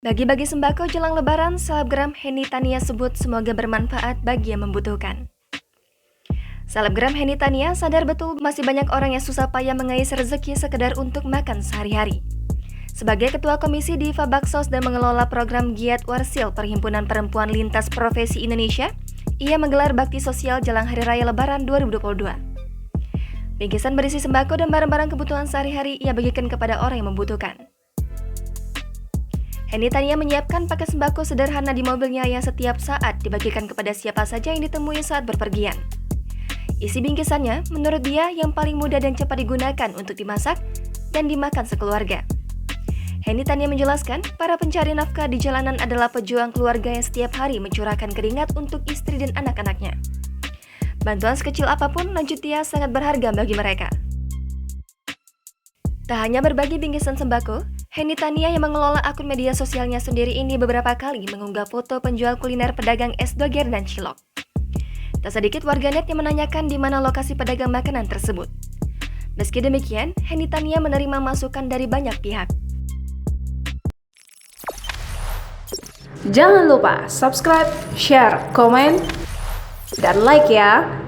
Bagi-bagi sembako jelang Lebaran, selebgram Henny Tania sebut semoga bermanfaat bagi yang membutuhkan. Selebgram Henny Tania sadar betul masih banyak orang yang susah payah mengais rezeki sekedar untuk makan sehari-hari. Sebagai Ketua Komisi Diva Baksos dan mengelola program Giat Warsil Perhimpunan Perempuan Lintas Profesi Indonesia, ia menggelar bakti sosial jelang Hari Raya Lebaran 2022. Bingkisan berisi sembako dan barang-barang kebutuhan sehari-hari ia bagikan kepada orang yang membutuhkan. Henny Tania menyiapkan paket sembako sederhana di mobilnya yang setiap saat dibagikan kepada siapa saja yang ditemui saat berpergian. Isi bingkisannya, menurut dia, yang paling mudah dan cepat digunakan untuk dimasak dan dimakan sekeluarga. Henny Tania menjelaskan, para pencari nafkah di jalanan adalah pejuang keluarga yang setiap hari mencurahkan keringat untuk istri dan anak-anaknya. Bantuan sekecil apapun, lanjut dia, sangat berharga bagi mereka. Tak hanya berbagi bingkisan sembako, Henny Tania yang mengelola akun media sosialnya sendiri ini beberapa kali mengunggah foto penjual kuliner pedagang es doger dan cilok. Tak sedikit warganet yang menanyakan di mana lokasi pedagang makanan tersebut. Meski demikian, Henny Tania menerima masukan dari banyak pihak. Jangan lupa subscribe, share, komen, dan like ya!